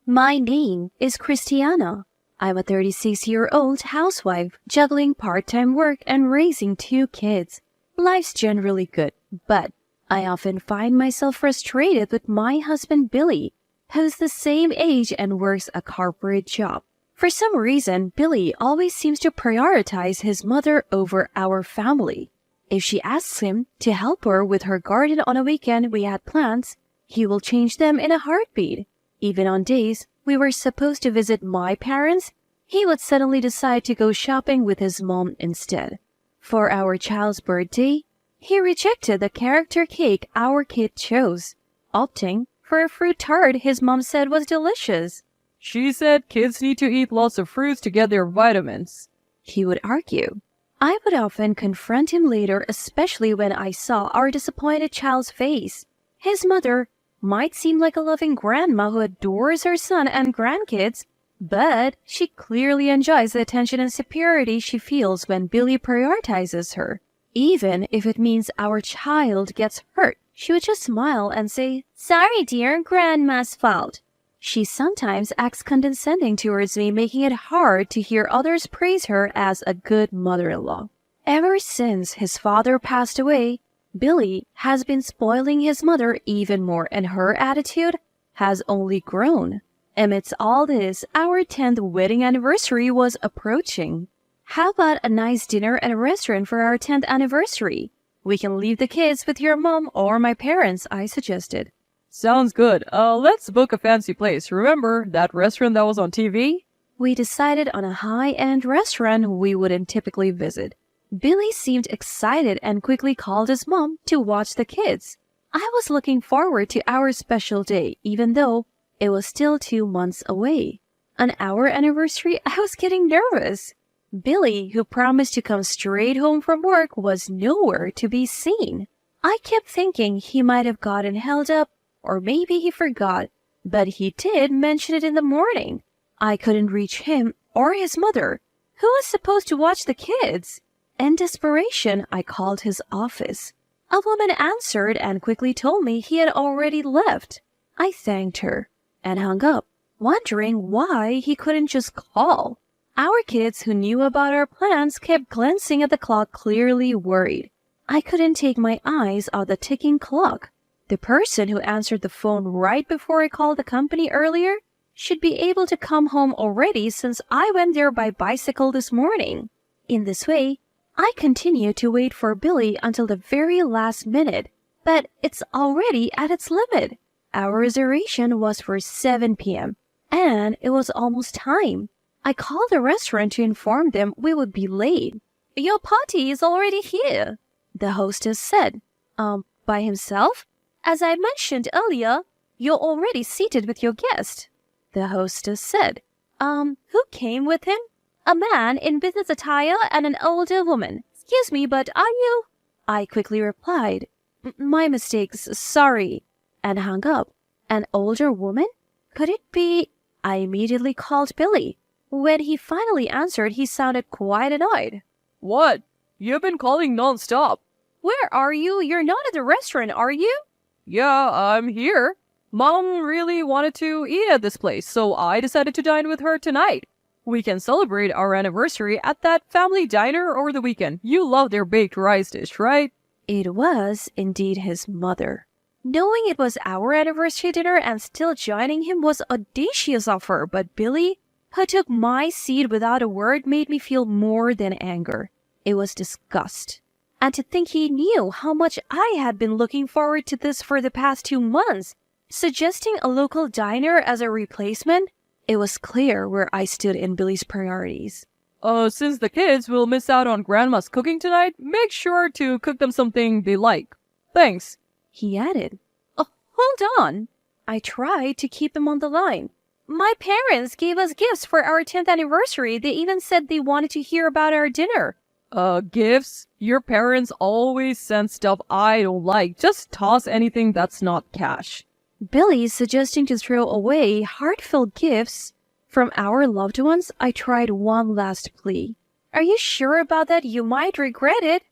My name is Christiana. I'm a 36-year-old housewife juggling part-time work and raising 2 kids. Life's generally good, but I often find myself frustrated with my husband Billy, who's the same age and works a corporate job. For some reason, Billy always seems to prioritize his mother over our family. If she asks him to help her with her garden on a weekend we had plans, he will change them in a heartbeat. Even on days we were supposed to visit my parents, he would suddenly decide to go shopping with his mom instead. For our child's birthday, he rejected the character cake our kid chose, opting for a fruit tart his mom said was delicious. She said kids need to eat lots of fruits to get their vitamins, he would argue. I would often confront him later, especially when I saw our disappointed child's face. His mother might seem like a loving grandma who adores her son and grandkids, but she clearly enjoys the attention and superiority she feels when Billy prioritizes her. Even if it means our child gets hurt, she would just smile and say, "Sorry, dear, Grandma's fault." She sometimes acts condescending towards me, making it hard to hear others praise her as a good mother-in-law. Ever since his father passed away, Billy has been spoiling his mother even more, and her attitude has only grown. Amidst all this, our 10th wedding anniversary was approaching. How about a nice dinner at a restaurant for our 10th anniversary? We can leave the kids with your mom or my parents, I suggested. Sounds good. Let's book a fancy place. Remember that restaurant that was on TV? We decided on a high-end restaurant we wouldn't typically visit. Billy seemed excited and quickly called his mom to watch the kids. I was looking forward to our special day, even though it was still 2 months away. On our anniversary, I was getting nervous. Billy, who promised to come straight home from work, was nowhere to be seen. I kept thinking he might have gotten held up, or maybe he forgot, but he did mention it in the morning. I couldn't reach him or his mother. Who was supposed to watch the kids? In desperation, I called his office. A woman answered and quickly told me he had already left. I thanked her and hung up, wondering why he couldn't just call. Our kids who knew about our plans kept glancing at the clock, clearly worried. I couldn't take my eyes off the ticking clock. The person who answered the phone right before I called the company earlier should be able to come home already since I went there by bicycle this morning. In this way, I continued to wait for Billy until the very last minute, but it's already at its limit. Our reservation was for 7 p.m., and it was almost time. I called the restaurant to inform them we would be late. "Your party is already here," the hostess said. By himself? "As I mentioned earlier, you're already seated with your guest," the hostess said. Who came with him?" "A man in business attire and an older woman." "Excuse me, but are you—" I quickly replied, "My mistakes, sorry," and hung up. An older woman? Could it be? I immediately called Billy. When he finally answered, he sounded quite annoyed. What? You've been calling non-stop. "Where are you? You're not at the restaurant, are you?" Yeah, I'm here. Mom really wanted to eat at this place, so I decided to dine with her tonight. We can celebrate our anniversary at that family diner over the weekend. You love their baked rice dish, right? It was indeed his mother. Knowing it was our anniversary dinner and still joining him was audacious of her, but Billy, who took my seat without a word, made me feel more than anger. It was disgust. And to think he knew how much I had been looking forward to this for the past 2 months, suggesting a local diner as a replacement, it was clear where I stood in Billy's priorities. Since the kids will miss out on Grandma's cooking tonight, make sure to cook them something they like. Thanks, he added. Hold on. I tried to keep him on the line. My parents gave us gifts for our 10th anniversary. They even said they wanted to hear about our dinner. Gifts? Your parents always send stuff I don't like. Just toss anything that's not cash. Billy suggesting to throw away heartfelt gifts from our loved ones. I tried one last plea. Are you sure about that? You might regret it.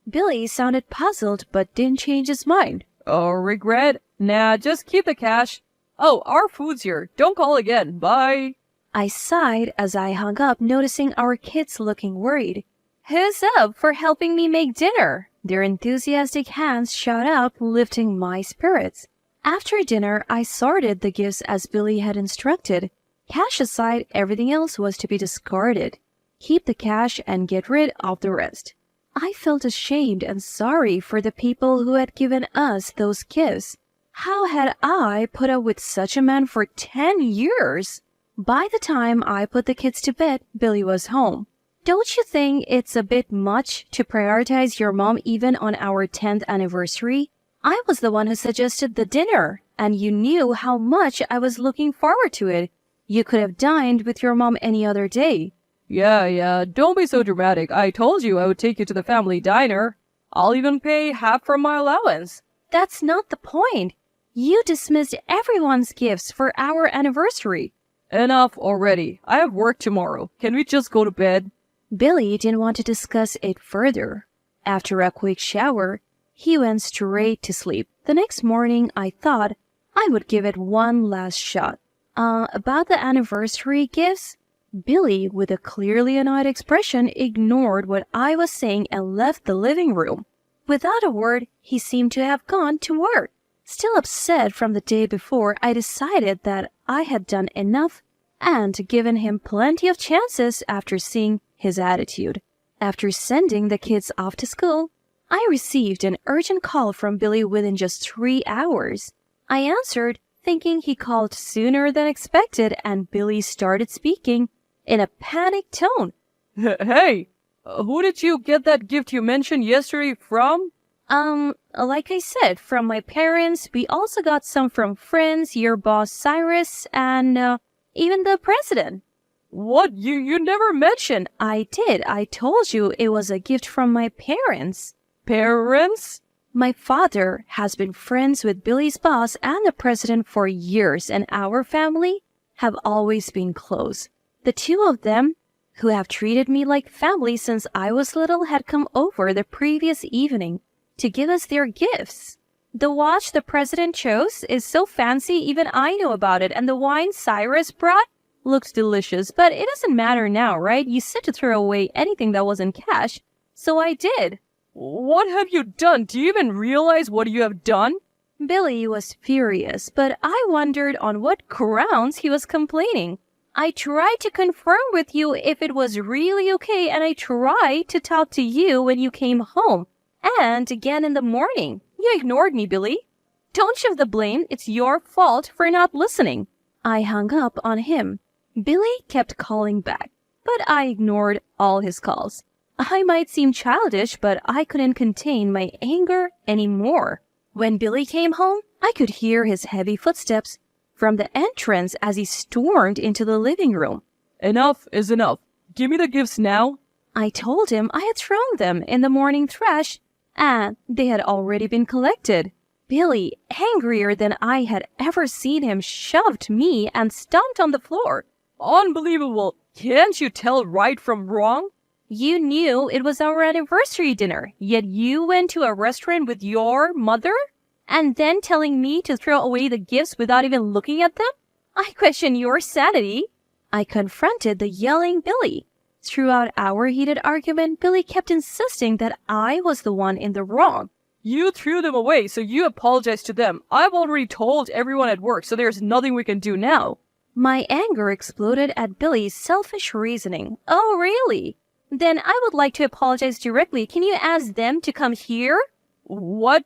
Billy sounded puzzled but didn't change his mind. Regret? Nah, just keep the cash. Oh, our food's here. Don't call again. Bye. I sighed as I hung up, noticing our kids looking worried. Who's up for helping me make dinner? Their enthusiastic hands shot up, lifting my spirits. After dinner, I sorted the gifts as Billy had instructed. Cash aside, everything else was to be discarded. Keep the cash and get rid of the rest. I felt ashamed and sorry for the people who had given us those gifts. How had I put up with such a man for 10 years? By the time I put the kids to bed, Billy was home. Don't you think it's a bit much to prioritize your mom even on our 10th anniversary? I was the one who suggested the dinner, and you knew how much I was looking forward to it. You could have dined with your mom any other day. Yeah, don't be so dramatic. I told you I would take you to the family diner. I'll even pay half from my allowance. That's not the point. You dismissed everyone's gifts for our anniversary. Enough already. I have work tomorrow. Can we just go to bed? Billy didn't want to discuss it further. After a quick shower, he went straight to sleep. The next morning, I thought I would give it one last shot. About the anniversary gifts? Billy, with a clearly annoyed expression, ignored what I was saying and left the living room. Without a word, he seemed to have gone to work. Still upset from the day before, I decided that I had done enough and given him plenty of chances after seeing his attitude. After sending the kids off to school, I received an urgent call from Billy within just 3 hours. I answered, thinking he called sooner than expected, and Billy started speaking in a panicked tone. Hey, who did you get that gift you mentioned yesterday from? Like I said, from my parents. We also got some from friends, your boss Cyrus, and even the president. What? You never mentioned. I did. I told you it was a gift from my parents. Parents? My father has been friends with Billy's boss and the president for years, and our family have always been close. The two of them, who have treated me like family since I was little, had come over the previous evening to give us their gifts. The watch the president chose is so fancy even I know about it, and the wine Cyrus brought looks delicious, but it doesn't matter now, right? You said to throw away anything that wasn't cash, so I did. What have you done? Do you even realize what you have done? Billy was furious, but I wondered on what grounds he was complaining. I tried to confirm with you if it was really okay, and I tried to talk to you when you came home, and again in the morning. You ignored me, Billy. Don't shove the blame. It's your fault for not listening. I hung up on him. Billy kept calling back, but I ignored all his calls. I might seem childish, but I couldn't contain my anger anymore. When Billy came home, I could hear his heavy footsteps from the entrance as he stormed into the living room. Enough is enough. Give me the gifts now. I told him I had thrown them in the morning trash and they had already been collected. Billy, angrier than I had ever seen him, shoved me and stomped on the floor. Unbelievable. Can't you tell right from wrong? You knew it was our anniversary dinner, yet you went to a restaurant with your mother? And then telling me to throw away the gifts without even looking at them? I question your sanity. I confronted the yelling Billy. Throughout our heated argument, Billy kept insisting that I was the one in the wrong. You threw them away, so you apologized to them. I've already told everyone at work, so there's nothing we can do now. My anger exploded at Billy's selfish reasoning. Oh, really? Then I would like to apologize directly. Can you ask them to come here? What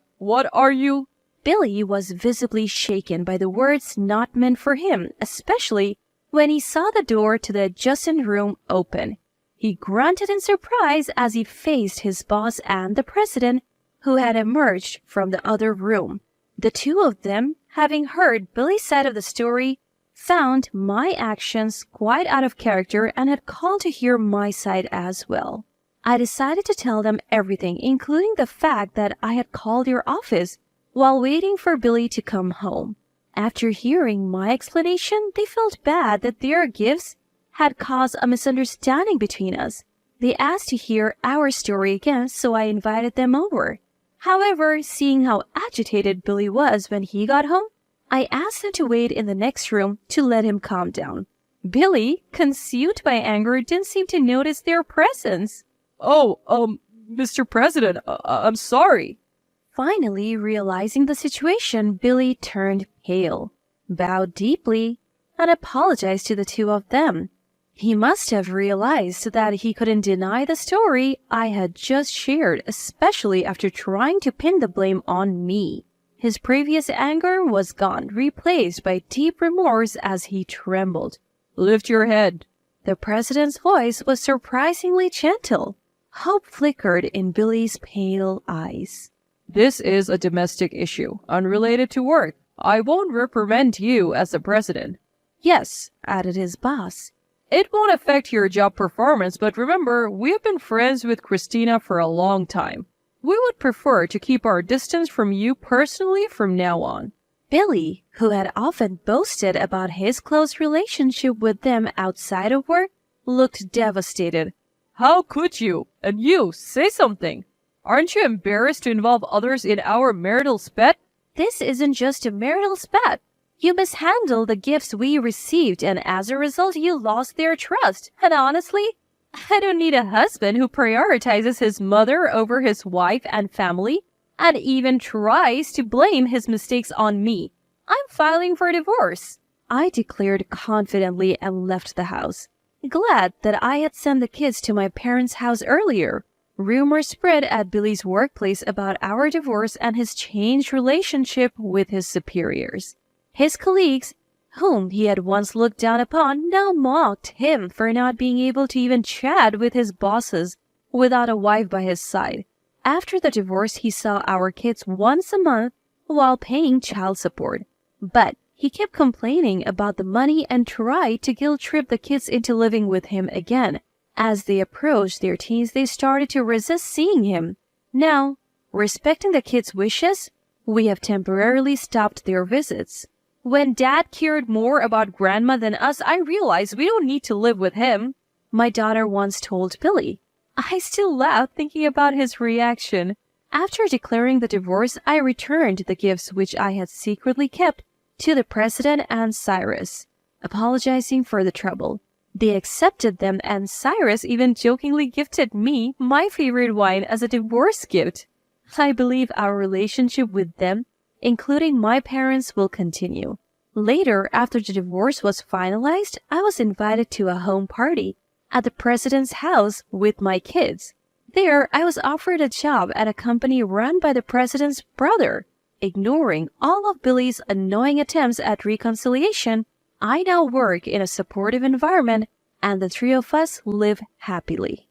are you? Billy was visibly shaken by the words not meant for him, especially when he saw the door to the adjacent room open. He grunted in surprise as he faced his boss and the president, who had emerged from the other room. The two of them, having heard Billy's side of the story, found my actions quite out of character and had called to hear my side as well. I decided to tell them everything, including the fact that I had called your office while waiting for Billy to come home. After hearing my explanation, they felt bad that their gifts had caused a misunderstanding between us. They asked to hear our story again, so I invited them over. However, seeing how agitated Billy was when he got home, I asked him to wait in the next room to let him calm down. Billy, consumed by anger, didn't seem to notice their presence. Oh, Mr. President, I'm sorry. Finally, realizing the situation, Billy turned pale, bowed deeply, and apologized to the two of them. He must have realized that he couldn't deny the story I had just shared, especially after trying to pin the blame on me. His previous anger was gone, replaced by deep remorse as he trembled. Lift your head. The president's voice was surprisingly gentle. Hope flickered in Billy's pale eyes. This is a domestic issue, unrelated to work. I won't reprimand you as the president. Yes, added his boss. It won't affect your job performance, but remember, we've been friends with Christina for a long time. We would prefer to keep our distance from you personally from now on. Billy, who had often boasted about his close relationship with them outside of work, looked devastated. How could you? And you, say something. Aren't you embarrassed to involve others in our marital spat? This isn't just a marital spat. You mishandled the gifts we received, and as a result, you lost their trust. And honestly, I don't need a husband who prioritizes his mother over his wife and family, and even tries to blame his mistakes on me. I'm filing for divorce, I declared confidently and left the house, glad that I had sent the kids to my parents' house earlier. Rumors spread at Billy's workplace about our divorce and his changed relationship with his superiors. His colleagues, whom he had once looked down upon, now mocked him for not being able to even chat with his bosses without a wife by his side. After the divorce, he saw our kids once a month while paying child support. But he kept complaining about the money and tried to guilt-trip the kids into living with him again. As they approached their teens, they started to resist seeing him. Now, respecting the kids' wishes, we have temporarily stopped their visits. When Dad cared more about Grandma than us, I realized we don't need to live with him, my daughter once told Billy. I still laugh thinking about his reaction. After declaring the divorce, I returned the gifts which I had secretly kept to the president and Cyrus, apologizing for the trouble. They accepted them, and Cyrus even jokingly gifted me my favorite wine as a divorce gift. I believe our relationship with them, including my parents, will continue. Later, after the divorce was finalized, I was invited to a home party at the president's house with my kids. There, I was offered a job at a company run by the president's brother. Ignoring all of Billy's annoying attempts at reconciliation, I now work in a supportive environment, and the three of us live happily.